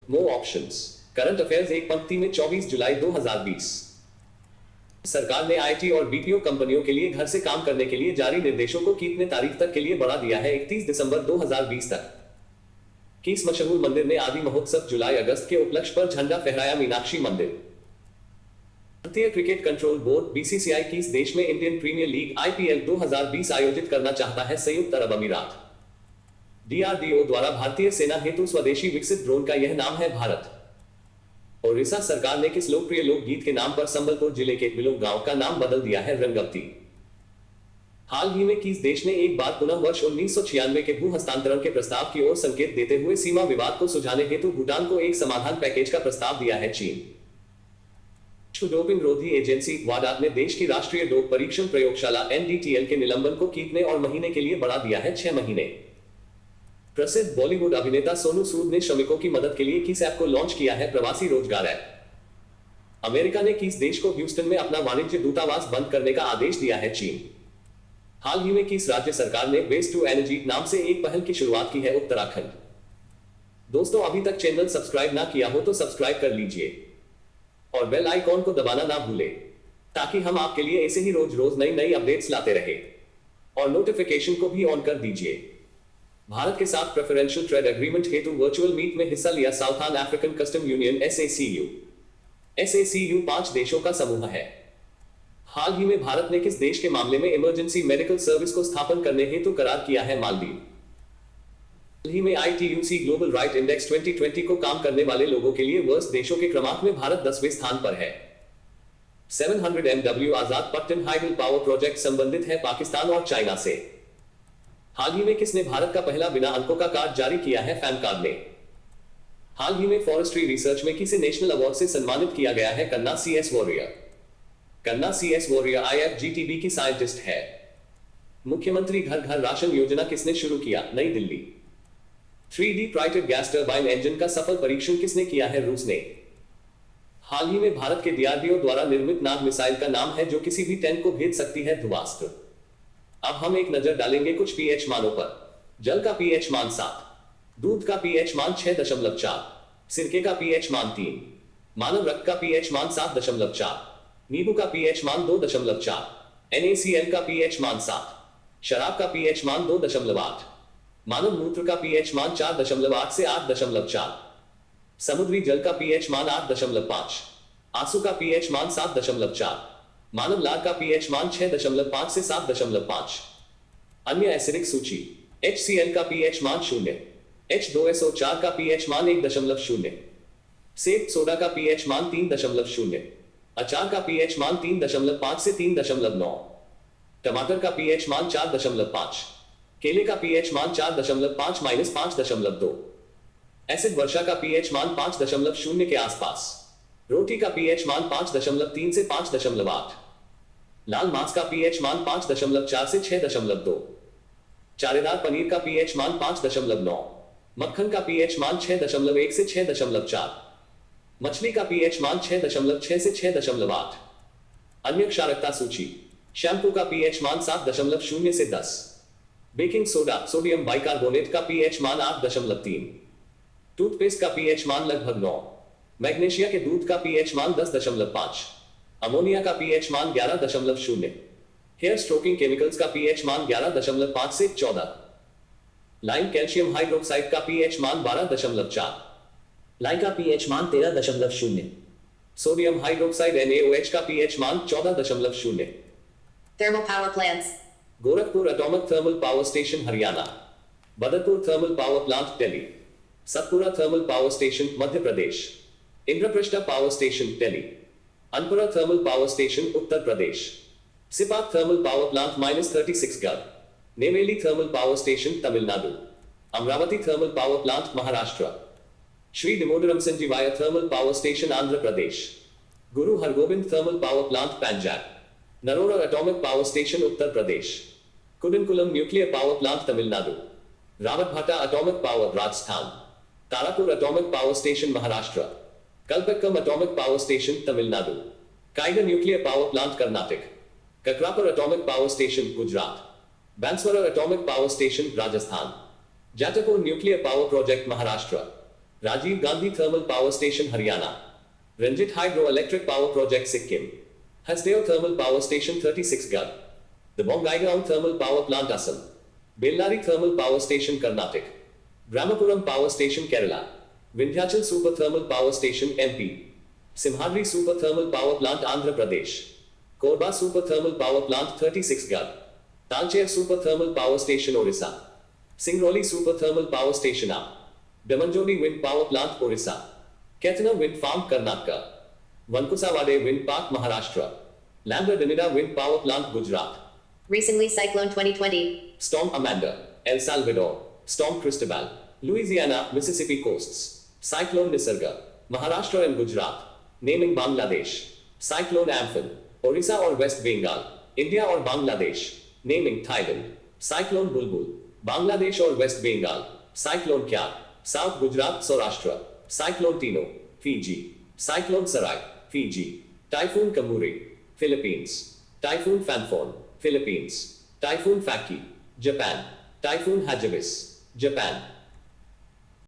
More options. Current affairs एक पंक्ति में 24 जुलाई 2020। सरकार ने आईटी और बीपीओ कंपनियों के लिए घर से काम करने के लिए जारी निर्देशों को कितने तारीख तक के लिए बढ़ा दिया है? 31 दिसंबर 2020 तक। किस मशहूर मंदिर ने आदि महोत्सव जुलाई अगस्त के उपलक्ष्य पर झंडा फहराया? मीनाक्षी मंदिर। भारतीय क्रिकेट कंट्रोल बोर्ड बीसीसीआई किस देश में इंडियन प्रीमियर लीग आईपीएल 2020 आयोजित करना चाहता है? संयुक्त अरब अमीरात। डीआरडीओ द्वारा भारतीय सेना हेतु स्वदेशी विकसित ड्रोन का यह नाम है भारत। ओडिशा सरकार ने किस लोकप्रिय लोकगीत के नाम पर संबलपुर जिले के बिलो गांव का नाम बदल दिया है? रंगवती। हाल ही में किस देश ने एक बार पुनः वर्ष 1996 के भू हस्तांतरण के प्रस्ताव की ओर संकेत देते हुए सीमा विवाद को सुलझाने हेतु भूटान को एक समाधान पैकेज का प्रस्ताव दिया है? चीन। विश्व डोपिंग रोधी एजेंसी वाडा ने देश की राष्ट्रीय डोप परीक्षण प्रयोगशाला एनडीटीएल के निलंबन को कितने और महीने के लिए बढ़ा दिया है? 6 महीने। प्रसिद्ध बॉलीवुड अभिनेता सोनू सूद ने श्रमिकों की मदद के लिए किस ऐप को लॉन्च किया है? प्रवासी रोजगार ऐप। अमेरिका ने किस देश को ह्यूस्टन में अपना वाणिज्य दूतावास बंद करने का आदेश दिया है? चीन। हाल ही में किस राज्य सरकार ने वेस्ट टू एनर्जी नाम से एक पहल की शुरुआत की है? उत्तराखंड। दोस्तों, अभी तक चैनल सब्सक्राइब ना किया हो तो सब्सक्राइब कर लीजिए और बेल आइकॉन को दबाना ना भूलें ताकि हम आपके लिए ऐसे ही रोज रोज नई अपडेट्स लाते रहे। और नोटिफिकेशन को भी ऑन कर दीजिए। भारत के साथ प्रेफरेंशियल ट्रेड एग्रीमेंट हेतु वर्चुअल मीट में हिस्सा लिया साउथर्न अफ्रीकन कस्टम यूनियन एसएसीयू। एसएसीयू 5 देशों का समूह है। हाल ही में भारत ने किस देश के मामले में इमरजेंसी मेडिकल सर्विस को स्थापन करने हेतु करार किया है? मालदीव। हाल ही में आईटीयूसी ग्लोबल राइट इंडेक्स 2020 को काम करने वाले लोगों के लिए वर्स्ट देशों के क्रमांक में भारत 10वें स्थान पर है। 700 MW आजाद पट्टन हाइडल पावर प्रोजेक्ट संबंधित है पाकिस्तान और चाइना से। हाल ही में किसने भारत का पहला बिना अंकों का कार्ड जारी किया है? पैन कार्ड ने। हाल ही में फॉरेस्ट्री रिसर्च में किसे नेशनल अवार्ड से सम्मानित किया गया है? कन्ना CS वॉरियर। कन्ना CS वॉरियर IFGTB की साइंटिस्ट है। मुख्यमंत्री घर घर राशन योजना किसने शुरू किया? New Delhi. 3D printed gas turbine engine का सफल परीक्षण किसने किया है? रूस ने। हाल ही में भारत के डीआरडीओ द्वारा निर्मित नाग मिसाइल का नाम है जो किसी भी टैंक को भेज सकती है? ध्रुवास्त्र। अब हम एक नजर डालेंगे कुछ पीएच मानों पर। जल का पीएच मान 7, दूध का पीएच मान 6.4, सिरके का पीएच मान 3, मानव रक्त का पीएच मान 7.4, नींबू का पीएच मान 2.4, NaCl का पीएच मान 7, शराब का पीएच मान 2.8, मानव मूत्र का पीएच मान 4.8 से 8.4, समुद्री जल का पीएच मान 8.5, आंसू का पीएच मान 7.4, मानव लार का पीएच मान 6.5 से 7.5। अन्य एसिडिक सूची। HCl का पीएच मान 0, H2SO4 का पीएच मान 1.0, सेब सोडा का पीएच मान 3.0, अचार का पीएच मान 3.5 से 3.9, टमाटर का पीएच मान 4.5, केले का पीएच मान 4.5 - 5.2, एसिड वर्षा का पीएच मान 5.0 के आसपास, रोटी का पीएच मान 5.3 से 5.8, लाल मांस का पीएच मान 5.4 से 6.2, चारेदार पनीर का पीएच मान 5.9, मक्खन का पीएच मान 6.1 से 6.4, मछली का पीएच मान 6.6 से 6.8। अन्य क्षारकता सूची। शैम्पू का पीएच मान 7.0 से 10, बेकिंग सोडा सोडियम बाइकार्बोनेट का पीएच मान 8.3, टूथपेस्ट का पीएच मान लगभग 9, मैग्नीशिया के दूध का पीएच मान 10.5, अमोनिया का पीएच मान 11.0, हेयर स्ट्रोकिंग केमिकल्स का पीएच मान 11.5 से 14, लाइम कैल्शियम हाइड्रोक्साइड का पीएच मान 12.4, लाइम का पीएच मान 13.0, सोडियम हाइड्रोक्साइड NaOH का पीएच मान 14.0। Thermal power plants. Gorakhpur atomic thermal power station Haryana, Badarpur thermal power plant Delhi, Satpura thermal power station Madhya Pradesh, Indraprastha power station Delhi, Anpara thermal power station Uttar Pradesh, Sipat thermal power plant -36 गढ़, Neyveli thermal power station Tamil Nadu, Amravati thermal power plant Maharashtra, Shri Damodaram Sanjeevaiah thermal power station Andhra Pradesh, Guru Hargobind thermal power plant Punjab, Narora atomic power station Uttar Pradesh, Kudankulam nuclear power plant Tamil Nadu, Rawatbhata atomic power Rajasthan, Tarapur atomic power station Maharashtra, Kalpakkam atomic power station Tamil Nadu, Kaiga nuclear power plant Karnataka, Kakrapar atomic power station Gujarat, Banswara atomic power station Rajasthan, Jaitapur nuclear power project Maharashtra, Rajiv Gandhi Thermal Power Station Haryana, Ranjit Hydroelectric Power Project Sikkim, Hasdeo Thermal Power Station 36 Gad, the Bongaigaon Thermal Power Plant Assam, Bellary Thermal Power Station Karnataka, Brahmapuram Power Station Kerala, Vindhyachal Super Thermal Power Station MP, Simhadri Super Thermal Power Plant Andhra Pradesh, Korba Super Thermal Power Plant 36 Gad, Talcher Super Thermal Power Station Orissa, Singrauli Super Thermal Power Station A, Damanjodi Wind Power Plant Orissa, Ketna Wind Farm Karnataka, Vankusawade Wind Park Maharashtra, Lamberdanida Wind Power Plant Gujarat, Recently Cyclone 2020. Storm Amanda, El Salvador, Storm Cristobal, Louisiana, Mississippi coasts, Cyclone Nisarga, Maharashtra and Gujarat, naming Bangladesh, Cyclone Amphan, Orissa or West Bengal, India or Bangladesh, naming Thailand, Cyclone Bulbul, Bangladesh or West Bengal, Cyclone Kyar, South Gujarat, Saurashtra, Cyclone Tino, Fiji, Cyclone Sarai, Fiji, Typhoon Kamuri, Philippines, Typhoon Fanfon, Philippines, Typhoon Faki, Japan, Typhoon Hagibis, Japan,